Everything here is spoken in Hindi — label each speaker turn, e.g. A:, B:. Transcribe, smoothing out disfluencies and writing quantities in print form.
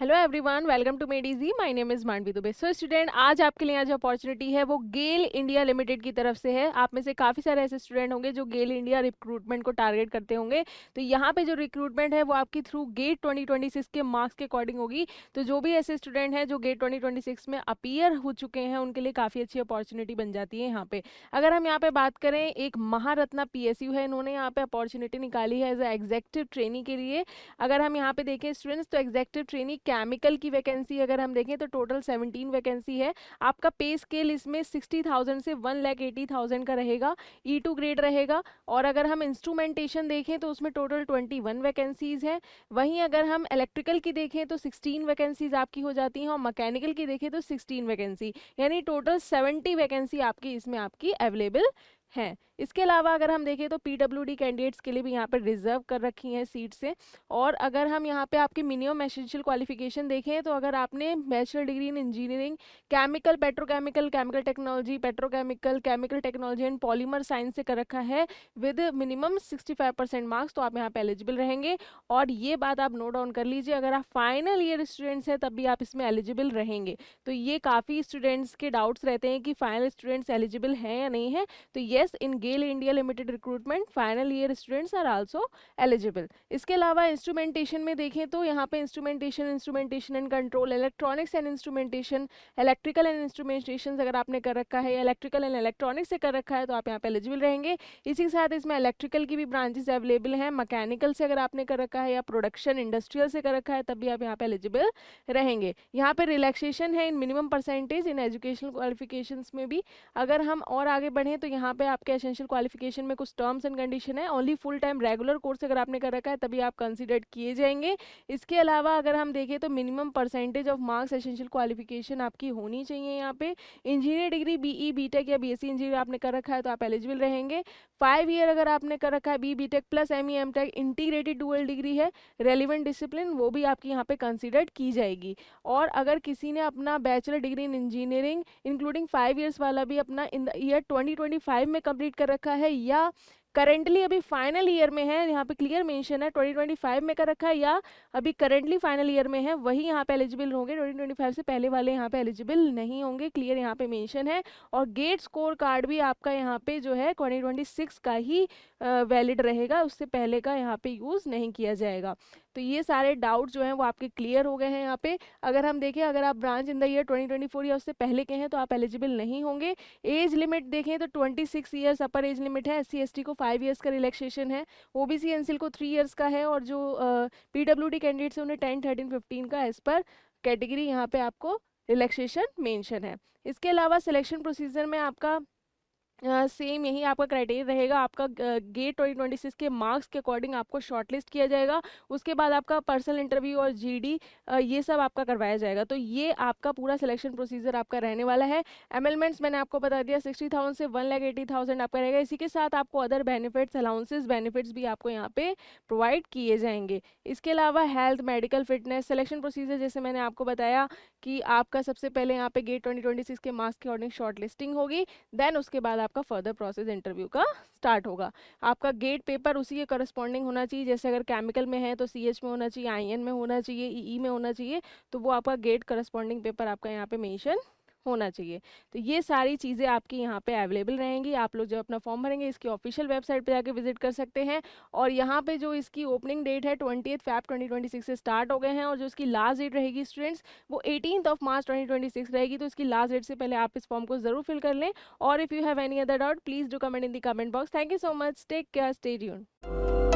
A: Hello everyone, welcome to Made Easy. My name is Manvi Dubey. So student, आज आपके लिए जो अपॉर्चुनिटी है वो गेल इंडिया लिमिटेड की तरफ से है। आप में से काफ़ी सारे ऐसे स्टूडेंट होंगे जो गेल इंडिया रिक्रूटमेंट को टारगेट करते होंगे। तो यहाँ पे जो रिक्रूटमेंट है वो आपकी थ्रू गेट 2026 के मार्क्स के अकॉर्डिंग होगी। तो जो भी ऐसे स्टूडेंट हैं जो गेट 2026 में अपीयर हो चुके हैं उनके लिए काफ़ी अच्छी अपॉर्चुनिटी बन जाती है यहाँ पे। अगर हम यहाँ पे बात करें, एक महारत्ना PSU है, इन्होंने यहाँ पे अपॉर्चुनिटी निकाली है एज ए एग्जेक्टिव ट्रेनी के लिए। अगर हम यहाँ पे देखें स्टूडेंट्स, तो एग्जेक्टिव ट्रेनी केमिकल की वैकेंसी अगर हम देखें तो टोटल 17 वैकेंसी है। आपका पे स्केल इसमें 60,000 से 1,80,000 का रहेगा। E2 ग्रेड रहेगा। और अगर हम इंस्ट्रूमेंटेशन देखें तो उसमें टोटल 21 वैकेंसीज है। वहीं अगर हम इलेक्ट्रिकल की देखें तो 16 वैकेंसीज आपकी हो जाती हैं और मैकेनिकल की देखें तो 16 वैकेंसी, यानी टोटल 70 वैकेंसी आपकी इसमें आपकी अवेलेबल हैं। इसके अलावा अगर हम देखें तो PWD कैंडिडेट्स के लिए भी यहाँ पर रिजर्व कर रखी हैं सीट से। और अगर हम यहाँ पे आपकी मिनिमम एसेंशियल क्वालिफिकेशन देखें तो अगर आपने bachelor degree in engineering, chemical, petrochemical, chemical technology, petrochemical, chemical technology and polymer science से कर रखा है विद मिनिमम 65% मार्क्स, तो आप यहाँ पे एलिजिबल रहेंगे। और ये बात आप नोट डाउन कर लीजिए, अगर आप फाइनल ईयर स्टूडेंट्स हैं तब भी आप इसमें एलिजिबल रहेंगे। तो ये काफ़ी स्टूडेंट्स के डाउट्स रहते हैं कि फाइनल स्टूडेंट्स एलिजिबल हैं या नहीं है। तो yes, in GAIL India limited recruitment final year students are also eligible. इसके अलावा इंस्ट्रूमेंटेशन में देखें तो यहाँ पे instrumentation and control, electronics and instrumentation, electrical and instrumentation अगर आपने कर रखा है या इलेक्ट्रिकल एंड इलेक्ट्रॉनिक्स से कर रखा है तो आप यहाँ पे एलिजिबल रहेंगे। इसी के साथ इसमें इलेक्ट्रिकल की भी ब्रांचेस अवेलेबल हैं। मैकेनिकल से अगर आपने कर रखा है या प्रोडक्शन इंडस्ट्रियल से कर रखा है तब भी आप यहाँ पे एलिजिबल रहेंगे। यहाँ पे रिलैक्सेशन है इन minimum percentage in educational qualifications में भी। अगर हम और आगे बढ़ें तो यहाँ पे आपके एसेंशियल क्वालिफिकेशन में कुछ टर्म्स एंड कंडीशन है। Only full time regular course अगर आपने कर रखा है तभी आप कंसीडर किए जाएंगे। इसके अलावा अगर हम देखें तो minimum percentage of marks essential qualification आपकी होनी चाहिए। यहाँ पे इंजीनियर डिग्री BE BTech या BSc इंजीनियर आपने कर रखा है तो आप एलिजिबल रहेंगे। 5 ईयर अगर आपने कर रखा है BE BTech plus ME MTech integrated dual degree है, रेलिवेंट डिसिप्लिन, वो भी आपकी यहाँ पे कंसिडर की जाएगी। और अगर किसी ने अपना bachelor degree in engineering including 5 years वाला भी अपना इन द ईयर 2025 में कंप्लीट कर रखा है या करेंटली अभी फाइनल ईयर में है, यहाँ पे क्लियर मेंशन है 2025 में कर रखा है या अभी करेंटली फाइनल ईयर में है, वही यहाँ पे एलिजिबल होंगे। 2025 से पहले वाले यहाँ पे एलिजिबल नहीं होंगे, क्लियर यहाँ पे मेंशन है। और गेट स्कोर कार्ड भी आपका यहाँ पे जो है 2026 का ही वैलिड रहेगा, उससे पहले का यहाँ पे यूज़ नहीं किया जाएगा। तो ये सारे डाउट जो हैं वो आपके क्लियर हो गए हैं यहाँ पे। अगर हम देखें, अगर आप ब्रांच इन द ईयर 2024 या उससे पहले के हैं तो आप एलिजिबल नहीं होंगे। एज लिमिट देखें तो 26 ईयर्स अपर एज लिमिट है। SC ST को 5 ईयर्स का रिलैक्सेशन है। OBC NCL को 3 ईयर्स का है। और जो PWD कैंडिडेट्स हैं उन्हें 10, 13, 15 का एज पर कैटेगरी यहाँ पे आपको रिलैक्सेशन मेंशन है। इसके अलावा सिलेक्शन प्रोसीजर में आपका सेम यही आपका क्राइटेरिया रहेगा। आपका गेट 2026 के मार्क्स के अकॉर्डिंग आपको शॉर्टलिस्ट किया जाएगा। उसके बाद आपका पर्सनल इंटरव्यू और GD ये सब आपका करवाया जाएगा। तो ये आपका पूरा सिलेक्शन प्रोसीजर आपका रहने वाला है। एमएलमेंट्स मैंने आपको बता दिया 60,000 से 1,80,000 आपका रहेगा। इसी के साथ आपको अदर बेनिफिट्स, अलाउंसेस, बेनिफिट्स भी आपको यहाँ पे प्रोवाइड किए जाएंगे। इसके अलावा health, medical, fitness, selection procedure जैसे मैंने आपको बताया कि आपका सबसे पहले यहाँ पे गेट 2026 के मार्क्स के अकॉर्डिंग शॉर्ट लिस्टिंग होगी। देन उसके बाद आपका फर्दर प्रोसेस इंटरव्यू का स्टार्ट होगा। आपका गेट पेपर उसी के करस्पॉन्डिंग होना चाहिए। जैसे अगर केमिकल में है तो CH में होना चाहिए, IN में होना चाहिए, EE में होना चाहिए। तो वो आपका गेट करस्पॉन्डिंग पेपर आपका यहाँ पे मेंशन होना चाहिए। तो ये सारी चीज़ें आपकी यहाँ पे अवेलेबल रहेंगी। आप लोग जब अपना फॉर्म भरेंगे इसकी ऑफिशियल वेबसाइट पे जाके विजिट कर सकते हैं। और यहाँ पे जो इसकी ओपनिंग डेट है 20 Feb 2026 से स्टार्ट हो गए हैं। और जो इसकी लास्ट डेट रहेगी स्टूडेंट्स वो 18 March 2026 रहेगी। तो इसकी लास्ट डेट से पहले आप इस फॉर्म को ज़रूर फिल कर लें। और if you have any other doubt please do comment in the comment box. Thank you so much, take care, stay tuned.